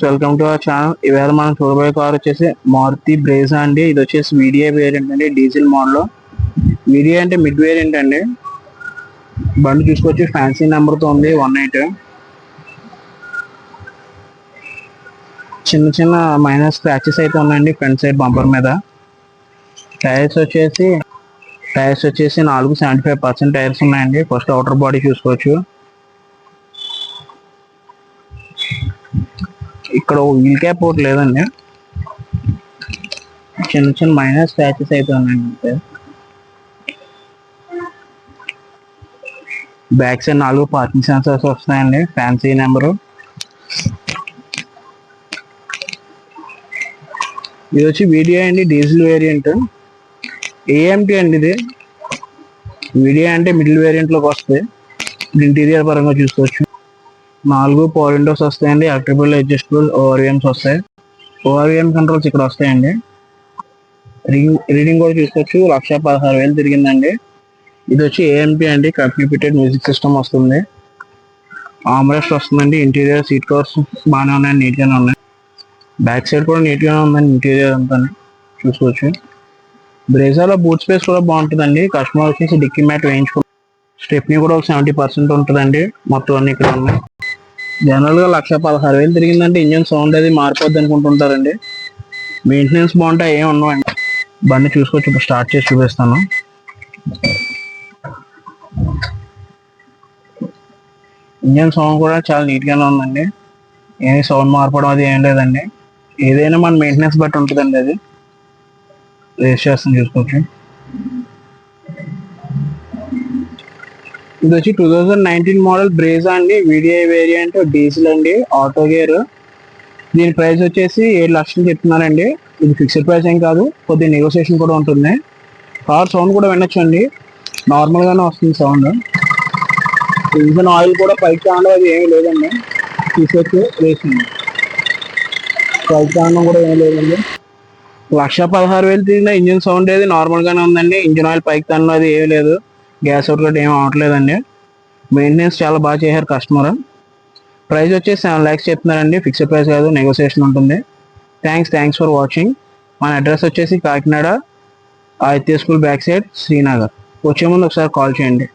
Welcome to our channel. ఇవాళ మనం చూడబోయే కార్ వచ్చేసి మారుతి బ్రేజా అండి. ఇది వచ్చేసి వీడియో వేరియంట్ అండి, డీజిల్ మోడల్. వీడియో అంటే మిడ్ వేరియంట్ అండి. బండి చూసుకోవచ్చు, ఫ్యాన్సీ నెంబర్ తో ఉంది 18. చిన్న చిన్న మైనర్ స్క్రాచెస్ అయితే ఉన్నాయండి ఫ్రంట్ సైడ్ బంపర్ మీద. టైర్స్ వచ్చేసి 75% టైర్స్ ఉన్నాయండి. ఫస్ట్ అవుటర్ బాడీ చూసుకోవచ్చు. ఇక్కడ వీల్ క్యాప్ ఒకటి లేదండి. చిన్న చిన్న మైనర్ స్క్రాచెస్ అయితే ఉన్నాయండి. బ్యాక్ సైడ్ 4 పార్కింగ్ సెన్సర్స్ వస్తున్నాయండి, ఫ్యాన్సీ నెంబరు. ఇది వచ్చి వీడియో అండి, డీజిల్ వేరియంట్. ఏఎంటీ అండి ఇది. వీడియో అంటే మిడిల్ వేరియంట్ లోకి వస్తాయి. ఇంటీరియర్ పరంగా చూసుకోవచ్చు. 4 పవర్ విండోస్ వస్తాయండి, ఎలక్ట్రిబుల్ అడ్జస్టబుల్ ఓఆర్విఎమ్స్ వస్తాయి. ఓఆర్విఎం కంట్రోల్స్ ఇక్కడ వస్తాయండి. రీడింగ్ కూడా చూసుకోవచ్చు, 1,16,000 తిరిగిందండి. ఇది వచ్చి ఏఎంపీ అండి, కంపెనీ ఫిటెడ్ మ్యూజిక్ సిస్టమ్ వస్తుంది. ఆమ్రెస్ట్ వస్తుందండి. ఇంటీరియర్ సీట్ కవర్స్ బాగానే ఉన్నాయి, నీట్ గానే ఉన్నాయి. బ్యాక్ సైడ్ కూడా నీట్ గానే ఉందండి, ఇంటీరియర్ అంతా చూసుకోవచ్చు. బ్రేజాలో బూట్ స్పేస్ కూడా బాగుంటుందండి. కస్టమర్ వచ్చేసి డిక్కీ మ్యాట్ వేయించుకుంటారు. స్టెప్నీ కూడా ఒక 70% ఉంటుందండి. మొత్తం అన్ని ఇక్కడ ఉన్నాయి. జనరల్ గా 1,16,000 తిరిగిందంటే ఇంజన్ సౌండ్ అది మారిపోద్ది అనుకుంటుంటారండి. మెయింటెనెన్స్ బాగుంటాయి, ఏమి ఉండవండి. బండి చూసుకోవచ్చు, ఇప్పుడు స్టార్ట్ చేసి చూపిస్తాను. ఇంజన్ సౌండ్ కూడా చాలా నీట్ గానే ఉందండి. ఏమి సౌండ్ మార్పడం అది ఏం లేదండి. ఏదైనా మన మెయింటెనెన్స్ బట్టి ఉంటుందండి. అది రేస్ చేస్తాను చూసుకోవచ్చు. ఇది వచ్చి 2019 మోడల్ బ్రేజా అండి, వీడిఐ వేరియంట్, డీజిల్ అండి, ఆటో గేర్. దీని ప్రైస్ వచ్చేసి 7 లక్షలు చెప్తున్నారండి. ఇది ఫిక్స్డ్ ప్రైస్ ఏం కాదు, కొద్దిగా నెగోసియేషన్ కూడా ఉంటుంది. కార్ సౌండ్ కూడా వినొచ్చు అండి, నార్మల్ గానే వస్తుంది సౌండ్. ఇంజన్ ఆయిల్ కూడా పైకి కావడం అది ఏమీ లేదండి. తీసుకొచ్చి వేసింది, పైకి కావడం కూడా ఏమీ లేదండి. 1,16,000 తిరిగిన ఇంజిన్ సౌండ్ ఏది నార్మల్ గానే ఉందండి. ఇంజిన్ ఆయిల్ పైకి తనలో అది ఏమీ లేదు, గ్యాస్ అవుట్ కూడా ఏం అవట్లేదండి. మెయింటెనెన్స్ చాలా బాగా చేశారు కస్టమర్. ప్రైస్ వచ్చేసి 7 lakhs చెప్తున్నారండి, ఫిక్స్డ్ ప్రైస్ కాదు, నెగోసియేషన్ ఉంటుంది. Thanks for watching. మన అడ్రస్ వచ్చేసి Kakinada, Aditya school back side, Srinagar. వచ్చే ముందు ఒకసారి కాల్ చేయండి.